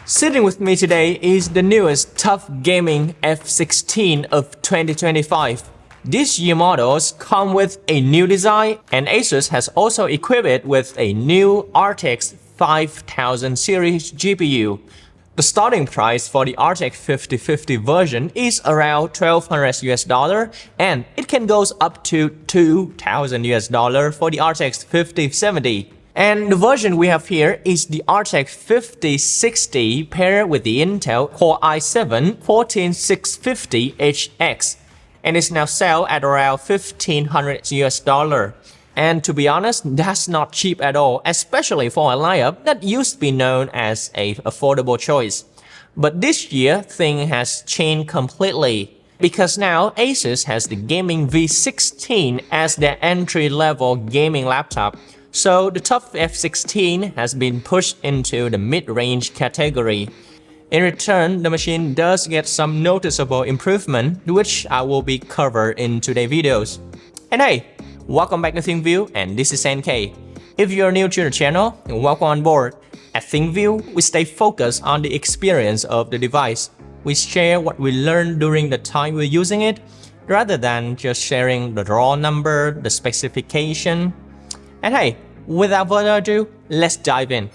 Sitting with me today is the newest TUF Gaming F16 of 2025. This year models come with a new design, and ASUS has also equipped it with a new RTX 5000 series GPU. The starting price for the RTX 5050 version is around $1,200 and it can go up to $2,000 for the RTX 5070. And the version we have here is the RTX 5060 paired with the Intel Core i7-14650HX, and it's now sold at around $1,500. And to be honest, that's not cheap at all, especially for a lineup that used to be known as an affordable choice. But this year, things has changed completely, because now ASUS has the Gaming V16 as their entry-level gaming laptop. So the TUF F16 has been pushed into the mid-range category. In return, the machine does get some noticeable improvement, which I will be covered in today's videos. And hey, welcome back to ThinkView, and this is NK. If you're new to the channel, welcome on board. At ThinkView, we stay focused on the experience of the device. We share what we learned during the time we're using it, rather than just sharing the raw number, the specification. And hey, without further ado, let's dive in.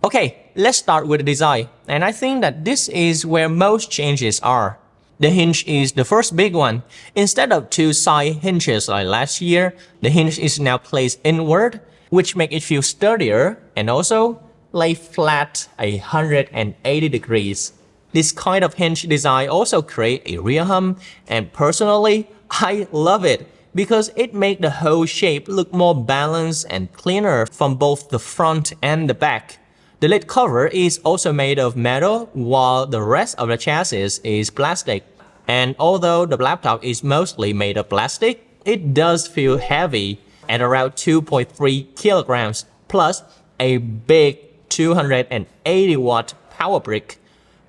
Okay, let's start with the design, and I think that this is where most changes are. The hinge is the first big one. Instead of two side hinges like last year, the hinge is now placed inward, which makes it feel sturdier and also lay flat 180 degrees. This kind of hinge design also creates a rear hump, and personally, I love it, because it makes the whole shape look more balanced and cleaner from both the front and the back. The lid cover is also made of metal, while the rest of the chassis is plastic. And although the laptop is mostly made of plastic, it does feel heavy at around 2.3 kilograms, plus a big 280 watt power brick,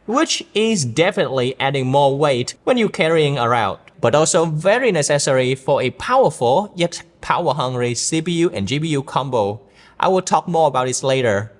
which is definitely adding more weight when you're carrying around, but also very necessary for a powerful yet power-hungry CPU and GPU combo. I will talk more about this later.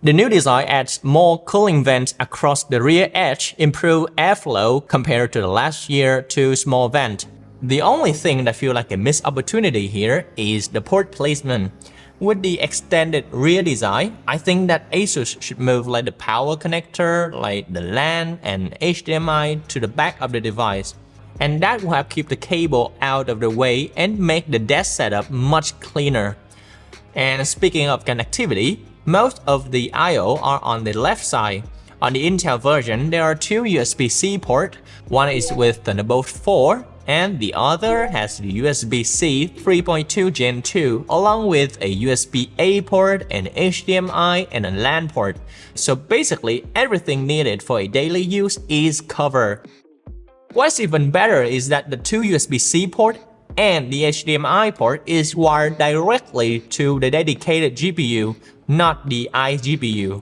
The new design adds more cooling vents across the rear edge, improve airflow compared to the last year two small vent. The only thing that feels like a missed opportunity here is the port placement. With the extended rear design, I think that ASUS should move like the power connector, like the LAN and HDMI to the back of the device. And that will help keep the cable out of the way and make the desk setup much cleaner. And speaking of connectivity, most of the I/O are on the left side. On the Intel version, there are two USB-C ports. One is with Thunderbolt 4, and the other has the USB-C 3.2 Gen 2, along with a USB-A port, an HDMI, and a LAN port. So basically, everything needed for a daily use is covered. What's even better is that the two USB-C port and the HDMI port is wired directly to the dedicated GPU, not the iGPU.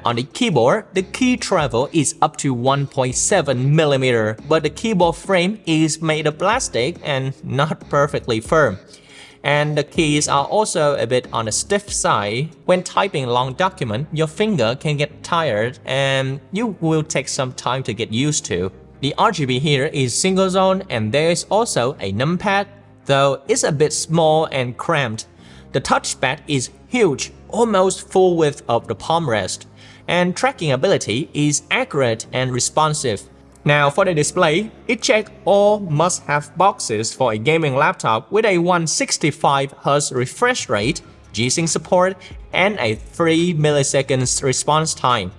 On the keyboard, the key travel is up to 1.7mm, but the keyboard frame is made of plastic and not perfectly firm. And the keys are also a bit on the stiff side. When typing long document, your finger can get tired and you will take some time to get used to. The RGB here is single zone, and there is also a numpad, though it's a bit small and cramped. The touchpad is huge, almost full width of the palm rest, and tracking ability is accurate and responsive. Now for the display, it checks all must-have boxes for a gaming laptop with a 165Hz refresh rate, G-Sync support, and a 3 milliseconds response time.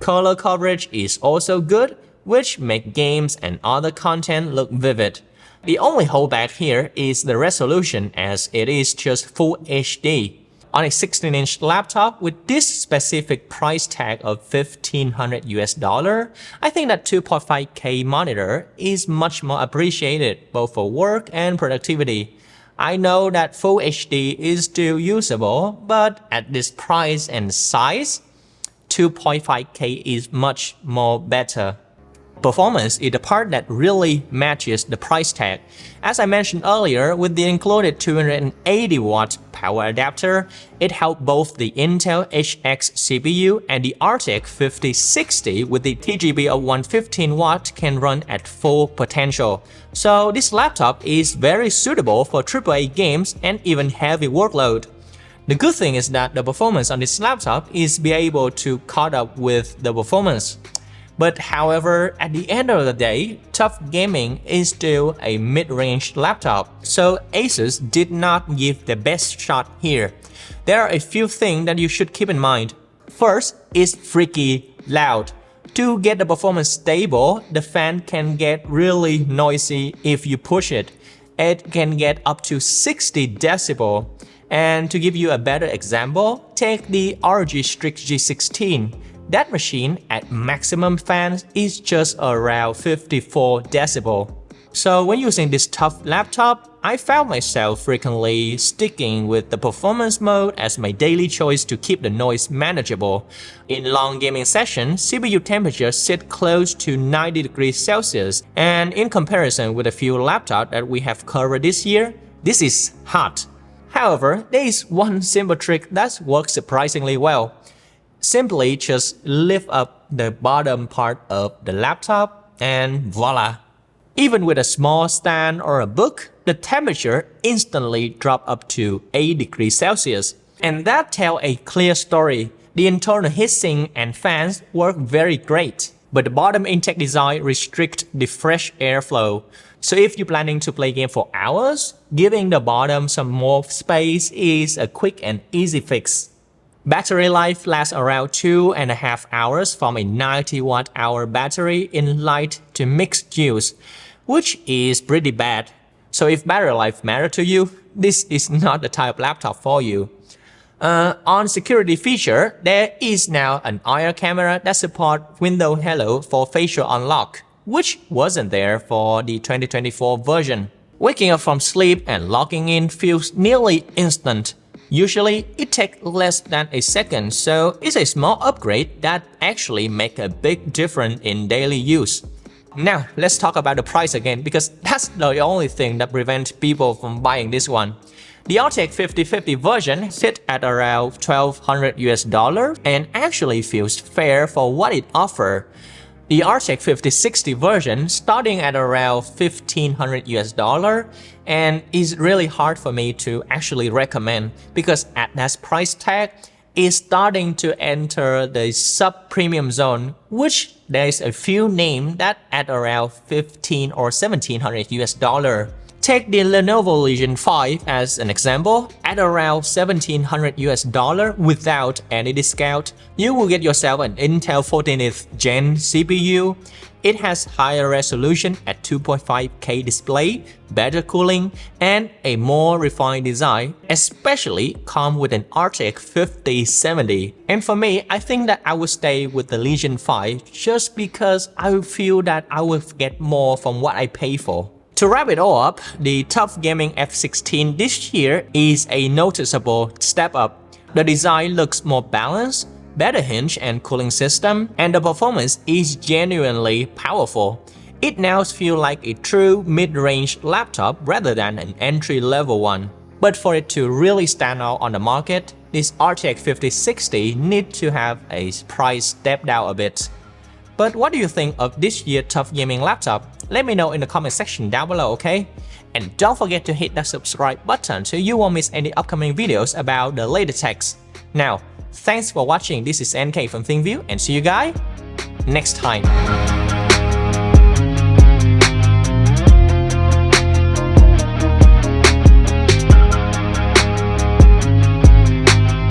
Color coverage is also good, which make games and other content look vivid. The only holdback here is the resolution, as it is just Full HD. On a 16-inch laptop with this specific price tag of $1,500, I think that 2.5K monitor is much more appreciated both for work and productivity. I know that Full HD is still usable, but at this price and size, 2.5K is much more better. Performance is the part that really matches the price tag. As I mentioned earlier, with the included 280-watt power adapter, it helped both the Intel HX CPU and the RTX 5060 with the TGB of 115 watt can run at full potential. So this laptop is very suitable for AAA games and even heavy workload. The good thing is that the performance on this laptop is be able to caught up with the performance. But however, at the end of the day, TUF Gaming is still a mid-range laptop, so ASUS did not give the best shot here. There are a few things that you should keep in mind. First, it's freaky loud. To get the performance stable, the fan can get really noisy if you push it. It can get up to 60 decibel. And to give you a better example, take the ROG Strix G16. That machine at maximum fan is just around 54 decibel. So when using this TUF laptop, I found myself frequently sticking with the performance mode as my daily choice to keep the noise manageable. In long gaming sessions, CPU temperature sit close to 90 degrees Celsius, and in comparison with a few laptops that we have covered this year, this is hot. However, there is one simple trick that works surprisingly well. Simply just lift up the bottom part of the laptop and voila! Even with a small stand or a book, the temperature instantly drops up to 8 degrees Celsius. And that tells a clear story. The internal heatsink and fans work very great, but the bottom intake design restricts the fresh airflow. So if you're planning to play game for hours, giving the bottom some more space is a quick and easy fix. Battery life lasts around 2.5 hours from a 90 watt-hour battery in light to mixed use, which is pretty bad. So if battery life matters to you, this is not the type of laptop for you. On security feature, there is now an IR camera that supports Windows Hello for facial unlock, which wasn't there for the 2024 version. Waking up from sleep and logging in feels nearly instant. Usually, it takes less than a second, so it's a small upgrade that actually makes a big difference in daily use. Now, let's talk about the price again, because that's the only thing that prevents people from buying this one. The RTX 5050 version sits at around $1,200 and actually feels fair for what it offers. The RTX 5060 version starting at around $1,500 and is really hard for me to actually recommend because at that price tag is starting to enter the sub-premium zone, which there's a few names that at around $1,500 or $1,700. Take the Lenovo Legion 5 as an example. At around $1,700 without any discount, you will get yourself an Intel 14th Gen CPU. It has higher resolution at 2.5K display, better cooling, and a more refined design, especially come with an RTX 5070. And for me, I think that I will stay with the Legion 5 just because I feel that I will get more from what I pay for. To wrap it all up, the TUF Gaming F16 this year is a noticeable step up. The design looks more balanced, better hinge and cooling system, and the performance is genuinely powerful. It now feels like a true mid-range laptop rather than an entry-level one. But for it to really stand out on the market, this RTX 5060 needs to have a price step down a bit. But what do you think of this year's TUF Gaming laptop? Let me know in the comment section down below, okay? And don't forget to hit that subscribe button so you won't miss any upcoming videos about the latest techs. Now, thanks for watching. This is NK from ThinkView and see you guys next time.